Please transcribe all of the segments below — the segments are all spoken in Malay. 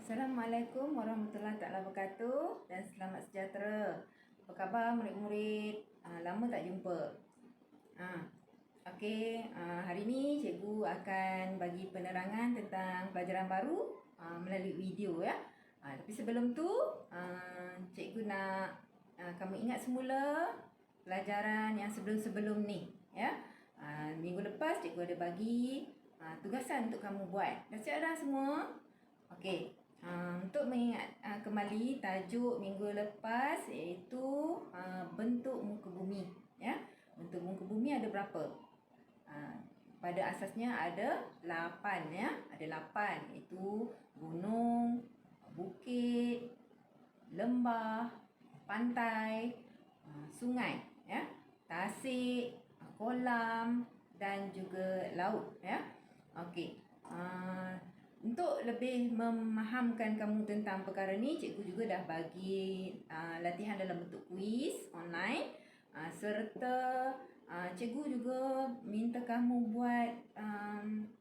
Assalamualaikum warahmatullahi taala wabarakatuh dan selamat sejahtera. Apa khabar murid-murid? Lama tak jumpa. Hari ni cikgu akan bagi penerangan tentang pelajaran baru melalui video ya. Tapi sebelum tu cikgu nak kamu ingat semula pelajaran yang sebelum-sebelum ni ya. Minggu lepas cikgu ada bagi tugasan untuk kamu buat. Dah siap dah semua? Okey. Untuk mengingat kembali tajuk minggu lepas iaitu bentuk muka bumi ya. Bentuk muka bumi ada berapa? Pada asasnya ada 8 ya. Ada 8 iaitu gunung, bukit, lembah, pantai, sungai ya, tasik, kolam dan juga laut ya. Okey. Untuk lebih memahamkan kamu tentang perkara ni, cikgu juga dah bagi latihan dalam bentuk kuis online serta cikgu juga minta kamu buat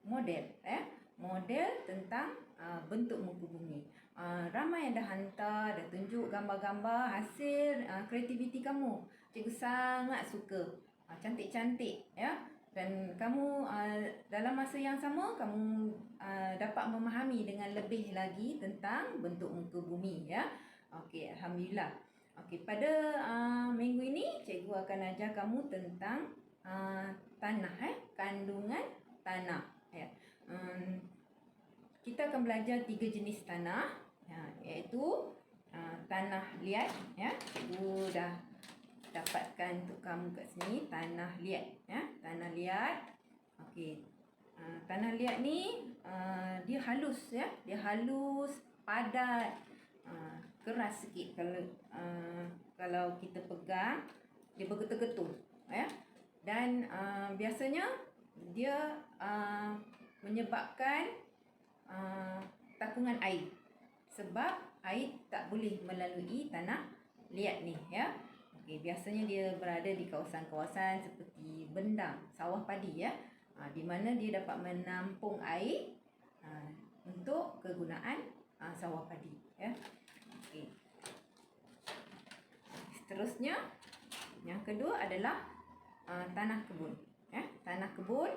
model ya, model tentang bentuk muka bumi. Ramai yang dah hantar, dah tunjuk gambar-gambar hasil kreativiti kamu. Cikgu sangat suka. Cantik-cantik ya. Dan kamu dalam masa yang sama kamu dapat memahami dengan lebih lagi tentang bentuk muka bumi ya. Okey, alhamdulillah. Okey, pada minggu ini cikgu akan ajar kamu tentang tanah kandungan tanah ya. Kita akan belajar 3 jenis tanah iaitu tanah liat ya. Cikgu dah dapatkan untuk kamu kat sini tanah liat ya, tanah liat. Okey. Tanah liat ni dia halus ya, dia halus, padat, keras sikit kalau kita pegang dia bergetar-getar ya. Dan biasanya dia menyebabkan takungan air sebab air tak boleh melalui tanah liat ni ya. Okay, biasanya dia berada di kawasan-kawasan seperti bendang, sawah padi ya, di mana dia dapat menampung air untuk kegunaan sawah padi ya. Okay. Seterusnya yang kedua adalah tanah kebun ya. Tanah kebun,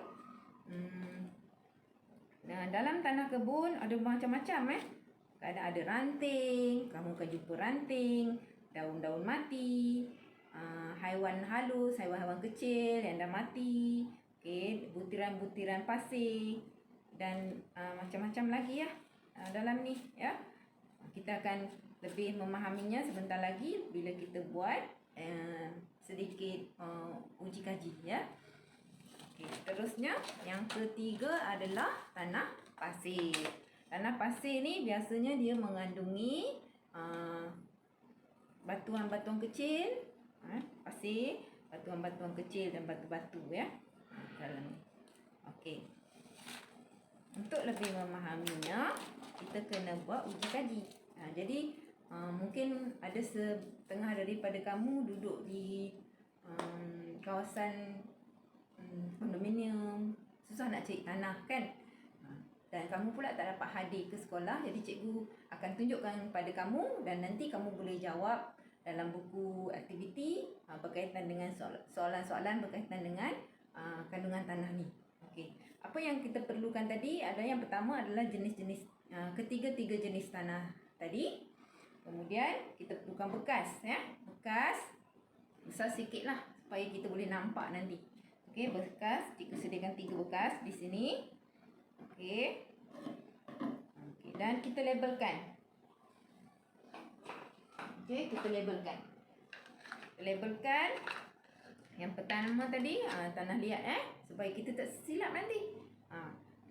dalam tanah kebun ada macam-macam kadang ada ranting, kamu akan jumpa ranting, daun-daun mati, haiwan halus, haiwan-haiwan kecil yang dah mati, okey, butiran-butiran pasir dan macam-macam lagi ya dalam ni ya. Kita akan lebih memahaminya sebentar lagi bila kita buat sedikit uji kaji ya. Okey, seterusnya yang ketiga adalah tanah pasir. Tanah pasir ni biasanya dia mengandungi batuan-batuan kecil, pasir, batuan-batuan kecil dan batu-batu ya dalam ni. Okey. Untuk lebih memahaminya, kita kena buat uji kaji. Jadi mungkin ada setengah daripada kamu duduk di kawasan kondominium, susah nak cari tanah kan? Dan kamu pula tak dapat hadir ke sekolah, jadi cikgu akan tunjukkan pada kamu dan nanti kamu boleh jawab dalam buku aktiviti berkaitan dengan soalan-soalan berkaitan dengan kandungan tanah ni. Okey. Apa yang kita perlukan tadi ada yang pertama adalah jenis-jenis ketiga-tiga jenis tanah tadi. Kemudian kita perlukan bekas ya. Bekas besar sikitlah supaya kita boleh nampak nanti. Okey, bekas cikgu sediakan 3 bekas di sini. Okey. Okey, dan kita labelkan. Okey, kita labelkan. Labelkan yang pertama tadi tanah liat supaya kita tak silap nanti.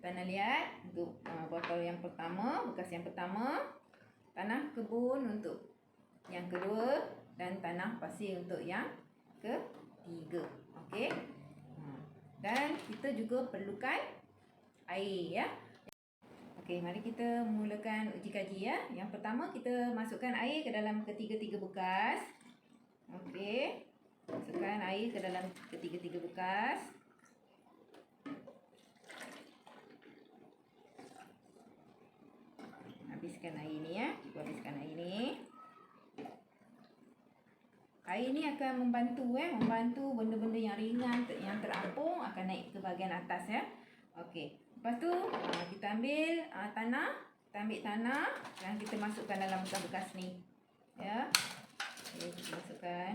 Tanah liat untuk botol yang pertama, bekas yang pertama, tanah kebun untuk yang kedua dan tanah pasir untuk yang ketiga. Okey. Dan kita juga perlukan air ya. Okey, mari kita mulakan uji kaji ya. Yang pertama kita masukkan air ke dalam ketiga-tiga bekas. Okey. Masukkan air ke dalam ketiga-tiga bekas. Habiskan habiskan air ni ya. Cikgu habiskan air ni. Air ni akan membantu benda-benda yang ringan yang terapung akan naik ke bahagian atas ya. Okey. Lepas tu kita ambil tanah, dan kita masukkan dalam bekas-bekas ni. Ya. Okay, kita masukkan.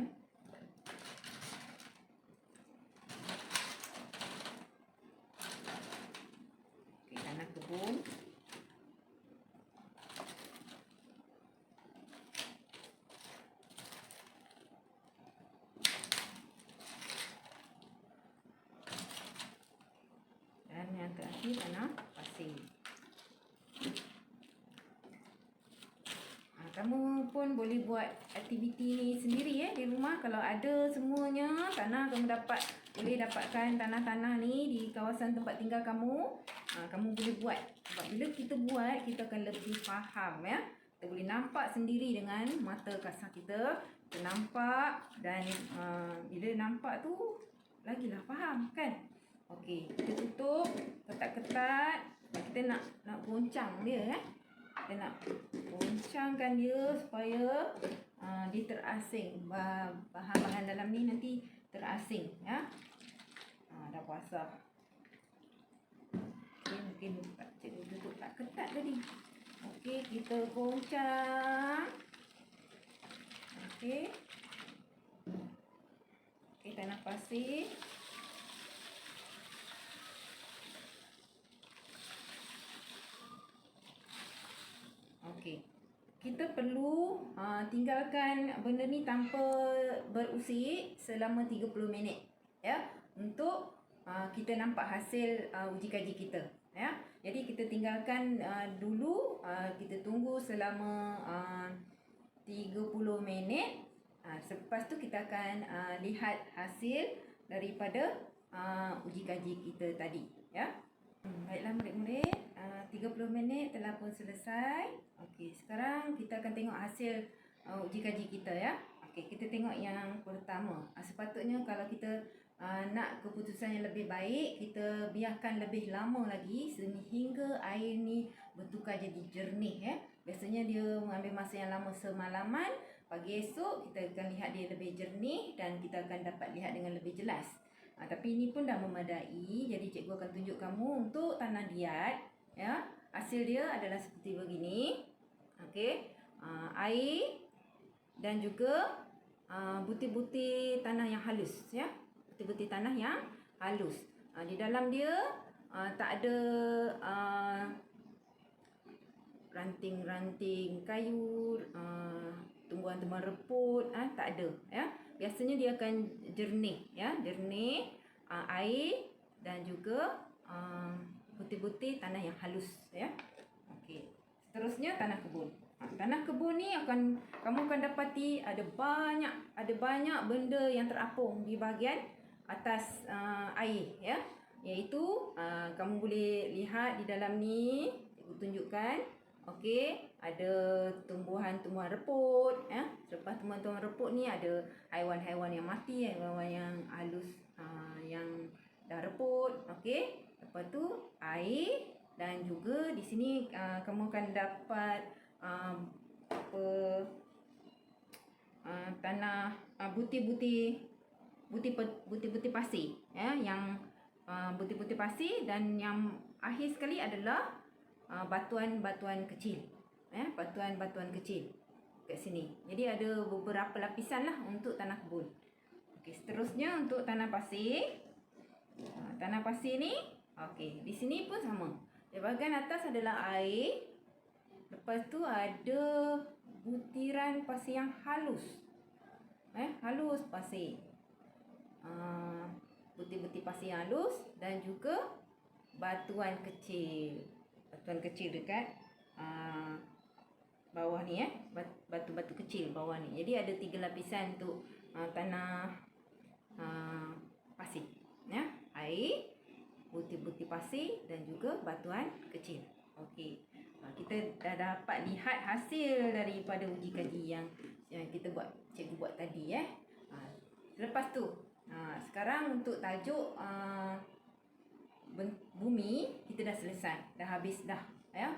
Okey, tanah kebun. Dan yang terakhir tanah pasir. Kamu pun boleh buat aktiviti ni sendiri di rumah. Kalau ada semuanya tanah, kamu boleh dapatkan tanah-tanah ni di kawasan tempat tinggal kamu. Kamu boleh buat. Sebab bila kita buat, kita akan lebih faham ya. Kita boleh nampak sendiri dengan mata kasar kita. Kita nampak dan bila nampak tu lagilah faham kan. Okey, kita tutup ketat-ketat. Kita nak goncang dia Kita nak goncangkan dia supaya dia terasing. Bahan-bahan dalam ni nanti terasing ya. Dah puasa. Okay, mungkin cikgu tutup tak ketat tadi. Okey, kita goncang. Okey. Okey, tanah pasir. Okey. Kita perlu tinggalkan benda ni tanpa berusik selama 30 minit ya, untuk kita nampak hasil uji kaji kita ya. Jadi kita tinggalkan dulu, kita tunggu selama 30 minit. Selepas tu kita akan lihat hasil daripada uji kaji kita tadi ya. Baiklah murid-murid, 30 minit telah pun selesai. Okey, sekarang kita akan tengok hasil uji kaji kita ya. Okey, kita tengok yang pertama. Sepatutnya kalau kita nak keputusan yang lebih baik, kita biarkan lebih lama lagi sehingga air ni bertukar jadi jernih ya. Biasanya dia mengambil masa yang lama semalaman. Pagi esok kita akan lihat dia lebih jernih dan kita akan dapat lihat dengan lebih jelas. Tapi ini pun dah memadai. Jadi cikgu akan tunjuk kamu untuk tanah liat ya. Hasil dia adalah seperti begini. Okey. Air dan juga butir-butir tanah yang halus ya. Butir-butir tanah yang halus. Di dalam dia tak ada ranting-ranting kayu, tumbuhan-tumbuhan reput, tak ada ya. Biasanya dia akan jernih ya, jernih air dan juga butir-butir tanah yang halus ya. Okey. Seterusnya tanah kebun. Tanah kebun ni kamu akan dapati ada banyak benda yang terapung di bahagian atas air ya. Iaitu kamu boleh lihat di dalam ni, cikgu tunjukkan. Okey, ada tumbuhan-tumbuhan reput ya. Selepas tumbuhan-tumbuhan reput ni ada haiwan-haiwan yang mati, haiwan yang halus yang dah reput. Okey. Lepas tu air dan juga di sini kamu akan dapat tanah butir-butir pasir ya, yang butir-butir pasir, dan yang akhir sekali adalah batuan-batuan kecil ya, batuan-batuan kecil kat sini. Jadi ada beberapa lapisan lah untuk tanah kebun. Okey, seterusnya untuk tanah pasir. Tanah pasir ni okey, di sini pun sama. Di bahagian atas adalah air. Lepas tu ada butiran pasir yang halus. Halus pasir. Butir-butir pasir yang halus dan juga batuan kecil. Batuan kecil dekat bawah ni batu-batu kecil bawah ni. Jadi ada 3 lapisan untuk tanah pasir ya. Air, butir-butir pasir dan juga batuan kecil. Okey. Kita dah dapat lihat hasil daripada uji kaji yang cikgu buat tadi ya. Lepas tu sekarang untuk tajuk bumi kita dah selesai. Dah habis dah ya.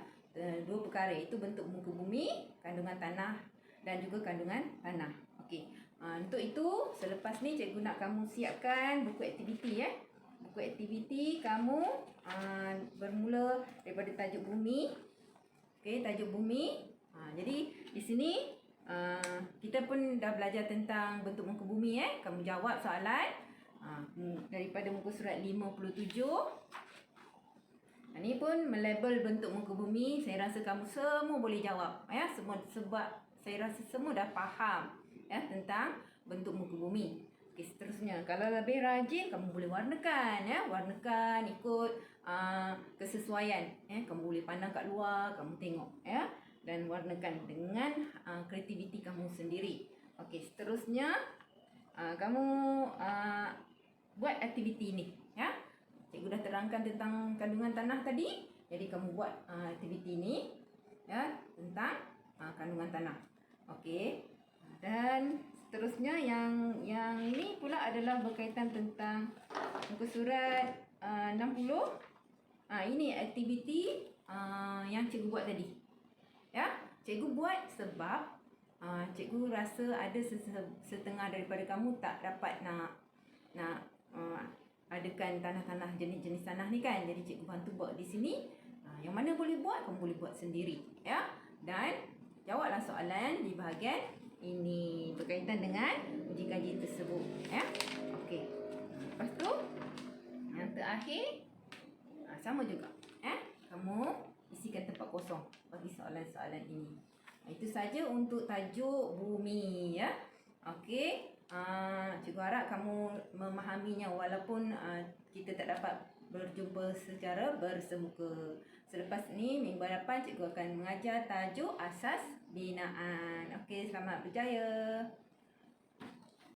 dua perkara, iaitu bentuk muka bumi, kandungan tanah dan juga kandungan tanah. Okey. Untuk itu selepas ni cikgu nak kamu siapkan buku aktiviti Buku aktiviti kamu bermula daripada tajuk bumi. Okey, tajuk bumi. Jadi di sini kita pun dah belajar tentang bentuk muka bumi Kamu jawab soalan daripada muka surat 57. Ini pun melabel bentuk muka bumi. Saya rasa kamu semua boleh jawab semua, sebab saya rasa semua dah faham tentang bentuk muka bumi. Okey, seterusnya kalau lebih rajin kamu boleh warnakan warnakan ikut kesesuaian kamu boleh pandang kat luar, kamu tengok dan warnakan dengan kreativiti kamu sendiri. Okey, seterusnya kamu buat aktiviti ni Cikgu dah terangkan tentang kandungan tanah tadi. Jadi kamu buat aktiviti ni tentang kandungan tanah. Okey. Dan seterusnya yang ini pula adalah berkaitan tentang muka surat 60. Ini aktiviti yang cikgu buat tadi. Cikgu buat sebab cikgu rasa ada setengah daripada kamu tak dapat nak adakan tanah-tanah, jenis-jenis tanah ni kan. Jadi cikgu bantu buat di sini. Yang mana boleh buat, kamu boleh buat sendiri Dan jawablah soalan di bahagian ini berkaitan dengan uji kaji tersebut Okey. Lepas tu yang terakhir sama juga kamu isikan tempat kosong bagi soalan-soalan ini. Itu saja untuk tajuk bumi Okey. Cikgu harap kamu memahaminya walaupun kita tak dapat berjumpa secara bersemuka. Selepas ni minggu hadapan cikgu akan mengajar tajuk asas binaan. Okey, selamat berjaya.